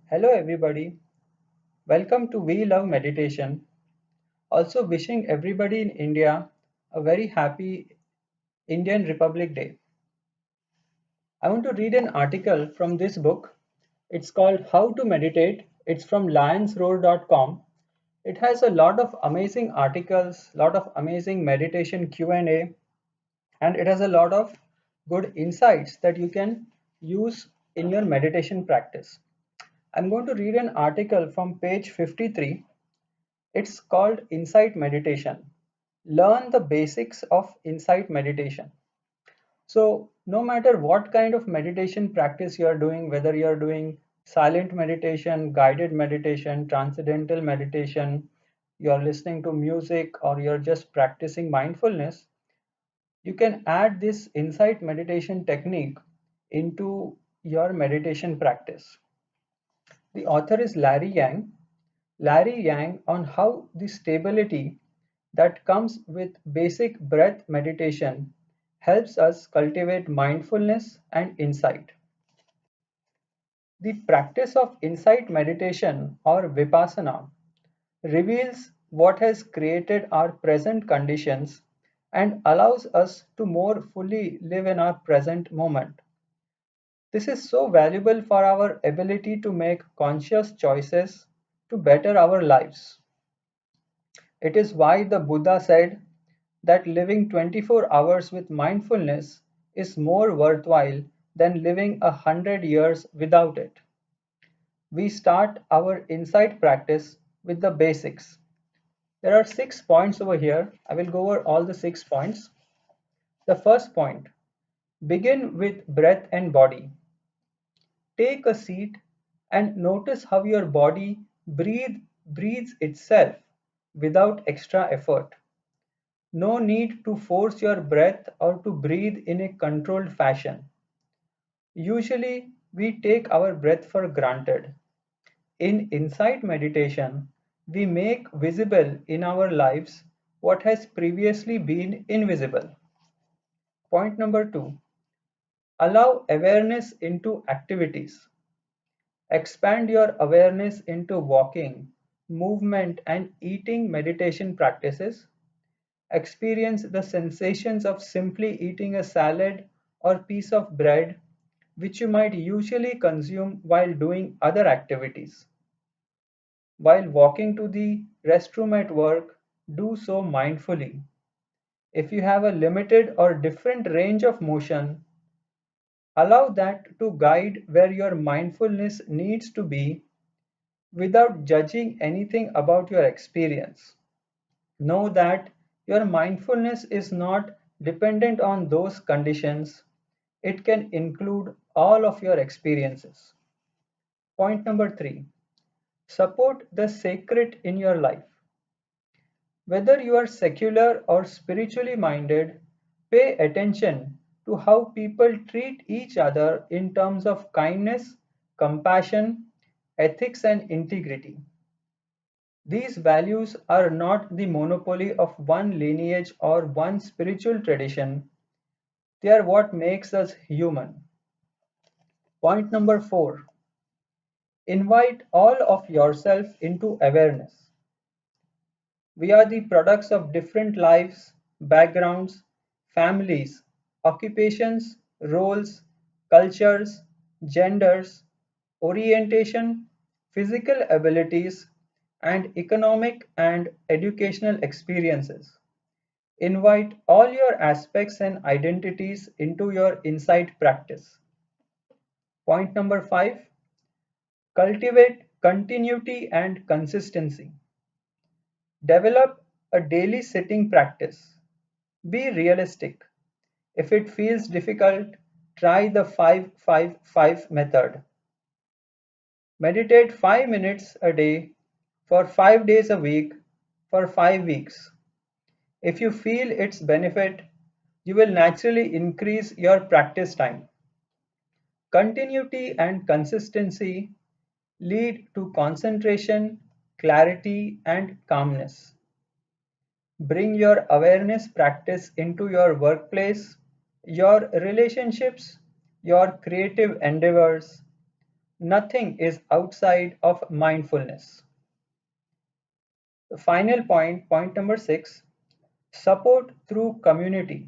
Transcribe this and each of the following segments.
Hello, everybody. Welcome to We Love Meditation. Also, wishing everybody in India a very happy Indian Republic Day. I want to read an article from this book. It's called How to Meditate. It's from lionsroar.com. It has a lot of amazing articles, lot of amazing meditation Q&A, and it has a lot of good insights that you can use in your meditation practice. I'm going to read an article from page 53. It's called Insight Meditation. Learn the basics of Insight Meditation. So, no matter what kind of meditation practice you are doing, whether you are doing silent meditation, guided meditation, transcendental meditation, you are listening to music, or you're just practicing mindfulness, you can add this Insight Meditation technique into your meditation practice. The author is Larry Yang. Larry Yang on how the stability that comes with basic breath meditation helps us cultivate mindfulness and insight. The practice of insight meditation or vipassana reveals what has created our present conditions and allows us to more fully live in our present moment. This is so valuable for our ability to make conscious choices to better our lives. It is why the Buddha said that living 24 hours with mindfulness is more worthwhile than living 100 years without it. We start our insight practice with the basics. There are 6 points over here. I will go over all the 6 points. The first point, begin with breath and body. Take a seat and notice how your body breathes itself without extra effort. No need to force your breath or to breathe in a controlled fashion. Usually, we take our breath for granted. In insight meditation, we make visible in our lives what has previously been invisible. Point number two, allow awareness into activities. Expand your awareness into walking, movement, and eating meditation practices. Experience the sensations of simply eating a salad or piece of bread, which you might usually consume while doing other activities. While walking to the restroom at work, do so mindfully. If you have a limited or different range of motion, allow that to guide where your mindfulness needs to be without judging anything about your experience. Know that your mindfulness is not dependent on those conditions. It can include all of your experiences. Point number three, support the sacred in your life. Whether you are secular or spiritually minded, pay attention to how people treat each other in terms of kindness, compassion, ethics, and integrity. These values are not the monopoly of one lineage or one spiritual tradition. They are what makes us human. Point number four, invite all of yourself into awareness. We are the products of different lives, backgrounds, families, occupations, roles, cultures, genders, orientation, physical abilities, and economic and educational experiences. Invite all your aspects and identities into your insight practice. Point number five, cultivate continuity and consistency. Develop a daily sitting practice. Be realistic. If it feels difficult, try the 5-5-5 method. Meditate 5 minutes a day for 5 days a week for 5 weeks. If you feel its benefit, you will naturally increase your practice time. Continuity and consistency lead to concentration, clarity, and calmness. Bring your awareness practice into your workplace, your relationships, your creative endeavors. Nothing is outside of mindfulness. The final point, point number 6, support through community.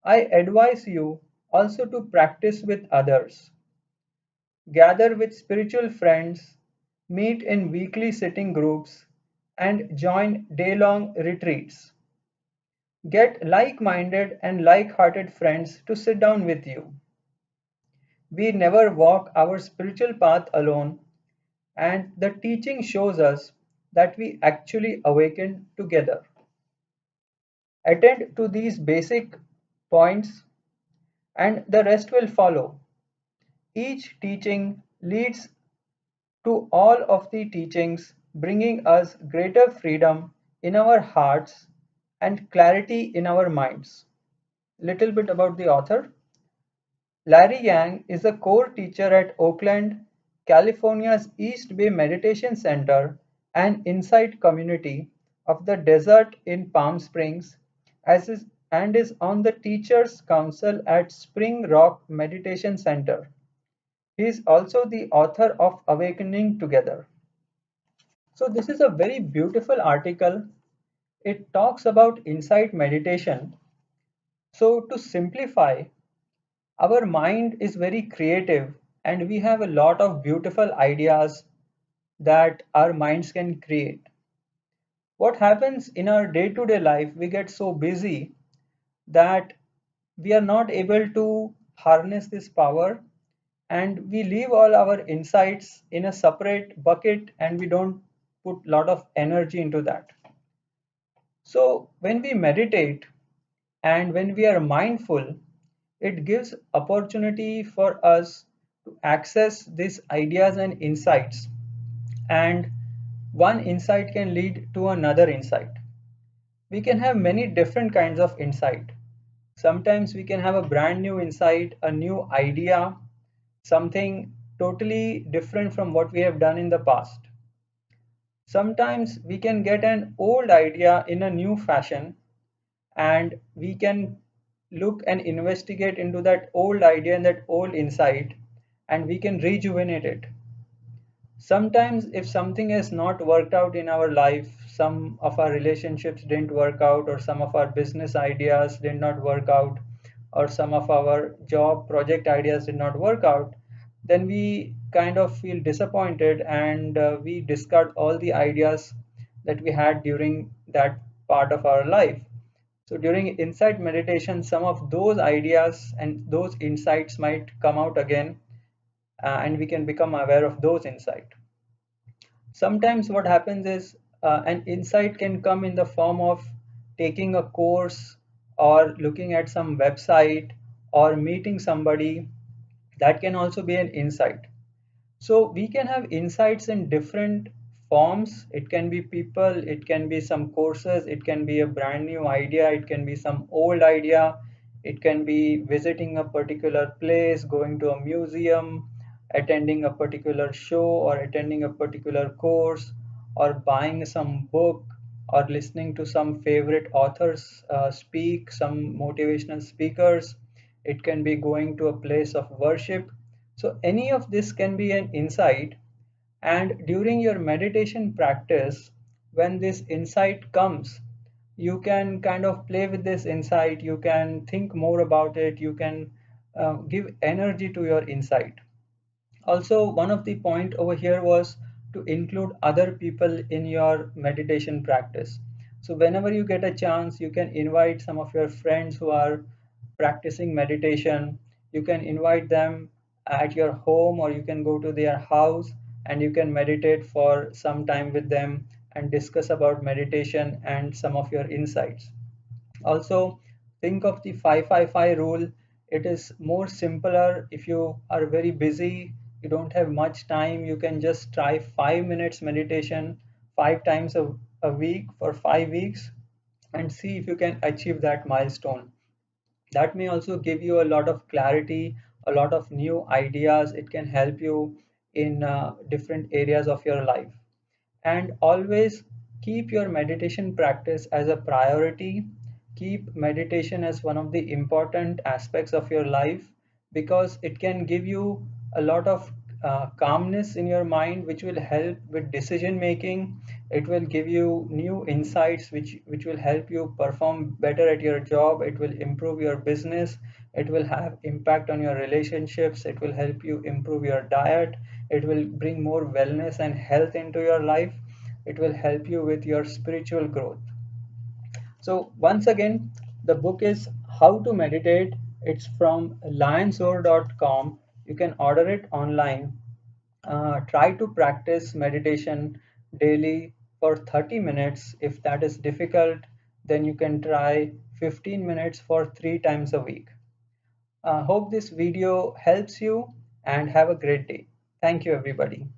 I advise you also to practice with others. Gather with spiritual friends, meet in weekly sitting groups, and join day long retreats. Get like minded and like hearted friends to sit down with you. We never walk our spiritual path alone, and the teaching shows us that we actually awaken together. Attend to these basic points, and the rest will follow. Each teaching leads to all of the teachings, bringing us greater freedom in our hearts and clarity in our minds. Little bit about the author. Larry Yang is a core teacher at Oakland, California's East Bay Meditation Center and Insight Community of the Desert in Palm Springs, and is on the Teachers Council at Spring Rock Meditation Center. He is also the author of Awakening Together. So, this is a very beautiful article. It talks about insight meditation. So, to simplify, our mind is very creative and we have a lot of beautiful ideas that our minds can create. What happens in our day to day life, we get so busy that we are not able to harness this power, and we leave all our insights in a separate bucket and we don't put a lot of energy into that. So when we meditate and when we are mindful, it gives opportunity for us to access these ideas and insights, and one insight can lead to another insight. We can have many different kinds of insight. Sometimes we can have a brand new insight, a new idea, something totally different from what we have done in the past. Sometimes we can get an old idea in a new fashion, and we can look and investigate into that old idea and that old insight, and we can rejuvenate it. Sometimes if something has not worked out in our life, some of our relationships didn't work out, or some of our business ideas did not work out, or some of our job project ideas did not work out, then we kind of feel disappointed, and we discard all the ideas that we had during that part of our life. So during insight meditation, some of those ideas and those insights might come out again, and we can become aware of those insights. Sometimes what happens is an insight can come in the form of taking a course, or looking at some website, or meeting somebody. That can also be an insight. So we can have insights in different forms. It can be people, it can be some courses, it can be a brand new idea, it can be some old idea, it can be visiting a particular place, going to a museum, attending a particular show, or attending a particular course, or buying some book, or listening to some favorite authors speak, some motivational speakers. It can be going to a place of worship. So any of this can be an insight, and during your meditation practice, when this insight comes, you can kind of play with this insight, you can think more about it, you can give energy to your insight. Also, one of the point over here was to include other people in your meditation practice. So whenever you get a chance, you can invite some of your friends who are practicing meditation. You can invite them at your home, or you can go to their house and you can meditate for some time with them and discuss about meditation and some of your insights. Also, think of the 555 rule. It is more simpler. If you are very busy, you don't have much time, you can just try 5 minutes meditation 5 times a week for 5 weeks, and see if you can achieve that milestone. That may also give you a lot of clarity, a lot of new ideas. It can help you in different areas of your life. And always keep your meditation practice as a priority. Keep meditation as one of the important aspects of your life, because it can give you a lot of calmness in your mind, which will help with decision making. It will give you new insights, which will help you perform better at your job. It will improve your business. It will have impact on your relationships. It will help you improve your diet. It will bring more wellness and health into your life. It will help you with your spiritual growth. So once again, the book is How to Meditate. It's from lionsroar.com. You can order it online. Try to practice meditation daily for 30 minutes. If that is difficult, then you can try 15 minutes for 3 times a week. Hope this video helps you and have a great day. Thank you, everybody.